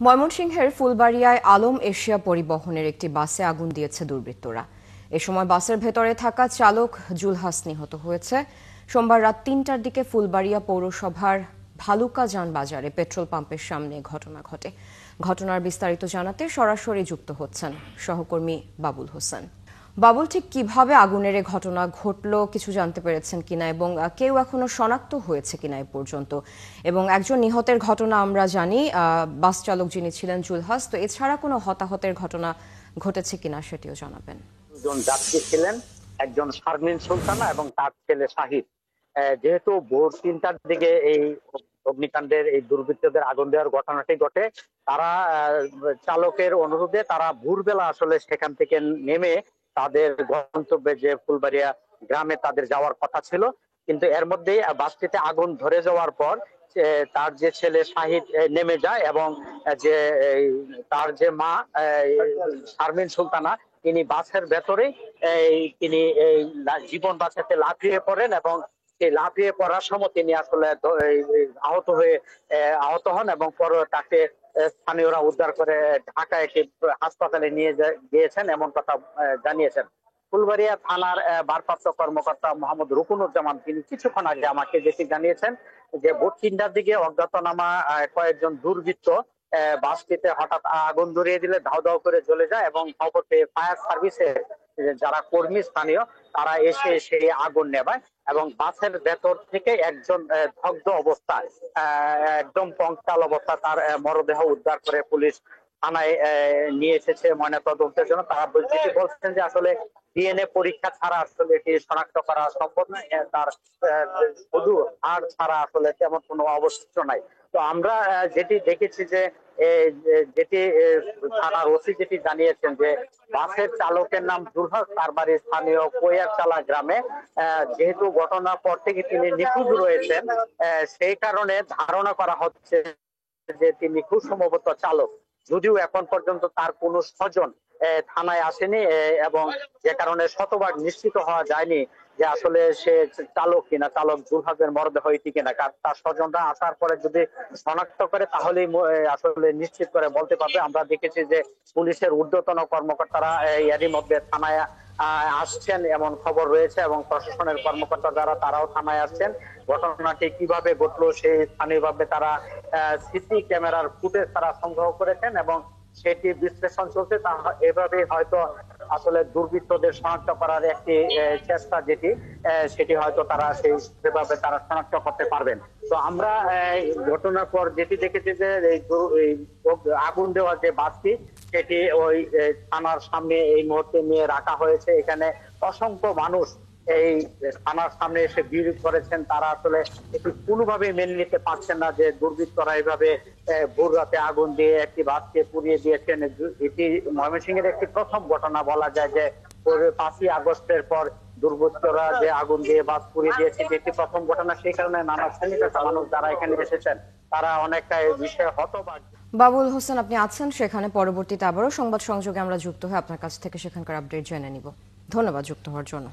ময়মনসিংহের ফুলবাড়িয়ায় আলম এশিয়া পরিবহনের একটি বাসে আগুন দিয়েছে দুর্বৃত্তরা। এ সময় বাসের ভেতরে থাকা চালক জুলহাস নিহত হয়েছে। সোমবার রাত ৩টার দিকে ফুলবাড়িয়া পৌরসভার ভালুকাজান বাজারে পেট্রোল পাম্পের সামনে ঘটনা ঘটে। ঘটনার বিস্তারিত জানাতে সরাসরি যুক্ত হচ্ছেন সহকর্মী বাবুল হোসেন। বাবুল, ঠিক কিভাবে আগুনের এই ঘটনা ঘটলো কিছু জানতে পেরেছেন কিনা এবং কেউ এখনো শনাক্ত হয়েছে কিনা এ পর্যন্ত? এবং একজন নিহতের ঘটনা আমরা জানি, বাস চালক যিনি ছিলেন জুলহাস, তো এছাড়া কোনো হতাহতের ঘটনা ঘটেছে কিনা সেটিও জানাবেন। দুজন যাত্রী ছিলেন, একজন শারমিন সুলতানা এবং তার ছেলে শাহিদ। যেহেতু ভোর ৩টার দিকে এই অগ্নিকাণ্ডের এই দুর্বৃত্তদের আগুন দেওয়ার ঘটনাটি ঘটে, তারা চালকের অনুরোধে তারা ভোরবেলা আসলে সেখান থেকে নেমে তাদের গন্তব্যে যে ফুলবাড়িয়া গ্রামে তাদের যাওয়ার কথা ছিল, কিন্তু এর মধ্যেই বাসটিতে আগুন ধরে যাওয়ার পর তার যে ছেলে শাহিদ নেমে যায় এবং যে তার যে মা শারমিন সুলতানা তিনি বাসের ভেতরেই তিনি এই জীবন বাঁচাতে লাফিয়ে পড়েন এবং সেই লাফিয়ে পড়ার সময় তিনি আসলে আহত হন এবং পরে তাকে স্থানীয়রা উদ্ধার করে ঢাকা একটি হাসপাতালে নিয়ে গিয়েছেন এমন কথা জানিয়েছেন। ফুলবাড়িয়া থানার ভারপ্রাপ্ত কর্মকর্তা মোহাম্মদ রুকুনুজ্জামান তিনি কিছুক্ষণ আগে আমাকে যেটি জানিয়েছেন যে ভোর ৩টার দিকে অজ্ঞাতনামা কয়েকজন দুর্বৃত্ত বাসটিতে হঠাৎ আগুন ধরিয়ে দিলে ধাও ধাও করে জ্বলে যায় এবং খবর পেয়ে ফায়ার সার্ভিসের যারা কর্মী স্থানীয় তারা এসে সেই আগুন নেভায় এবং বাসের ভেতর থেকে একজন দগ্ধ অবস্থায় একদম কঙ্কাল অবস্থা তার মরদেহ উদ্ধার করে পুলিশ থানায় নিয়ে এসেছে ময়নাতদন্তের জন্য। তারা বলছেন যে আসলে ডিএনএ পরীক্ষা ছাড়া আসলে এটি শনাক্ত করা সম্ভব নয়, তার শুধু আর ছাড়া আসলে তেমন কোনো অবশিষ্ট নাই। তো আমরা যেটি দেখেছি যে যেটি থানার ওসি যেটি জানিয়েছেন যে বাসের চালকের নাম জুলহাস, তার বাড়ি স্থানীয় কোয়ারচালা গ্রামে। যেহেতু ঘটনার পর থেকে তিনি নিখোঁজ রয়েছেন, সেই কারণে ধারণা করা হচ্ছে যে তিনি খুব সম্ভবত চালক, যদিও এখন পর্যন্ত তার কোনো স্বজন থানায় আসেনি এবং যে কারণে শতভাগ নিশ্চিত হওয়া যায়নি যে আসলে সে চালক কিনা, চালক জুলহাসের মরদেহ হইতে কিনা। তার স্বজনরা আসার পরে যদি শনাক্ত করে তাহলেই আসলে নিশ্চিত করে বলতে পারবে। আমরা দেখেছি যে পুলিশের ঊর্ধ্বতন কর্মকর্তারা এরই মধ্যে থানায় আসছেন এমন খবর রয়েছে এবং প্রশাসনের কর্মকর্তা যারা তারাও থানায় আসছেন। ঘটনাটি কিভাবে ঘটলো সেই স্থানীয়ভাবে তারা সিসি ক্যামেরার ফুটেজ তারা সংগ্রহ করেছেন এবং সেটি বিশ্লেষণ চলছে। এভাবে হয়তো আসলে দুর্বৃত্তদের শনাক্ত করার একটি চেষ্টা যেটি সেটি হয়তো তারা সেভাবে তারা শনাক্ত করতে পারবেন। তো আমরা ঘটনার পর যেটি দেখেছি যে আগুন দেওয়ার যে বাসটি সেটি ওই থানার সামনে এই মুহূর্তে নিয়ে রাখা হয়েছে। এখানে অসংখ্য মানুষ এই থানার সামনে এসে ভিড় করেছেন। তারা আসলে এটি কোনোভাবে মেনে নিতে পারছেন না যে দুর্বৃত্তরা এইভাবে ভোর রাতে আগুন দিয়ে একটি বাসকে পুড়িয়ে দিয়েছেন। এটি ময়মনসিংহের একটি প্রথম ঘটনা বলা যায় যে 5ই আগস্টের পর দুর্বৃত্তরা যে আগুন দিয়ে বাস পুড়িয়ে দিয়েছে এটি প্রথম ঘটনা। সেই কারণে নানা শ্রেণীর মানুষ যারা এখানে এসেছেন তারা অনেকটা এই বিষয়ে হতবাক। বাবুল হোসেন, আপনি আছেন সেখানে, পরবর্তীতে আবারও সংবাদ সংযোগে আমরা যুক্ত হয়ে আপনার কাছ থেকে সেখানকার আপডেট জেনে নিব। ধন্যবাদ যুক্ত হওয়ার জন্য।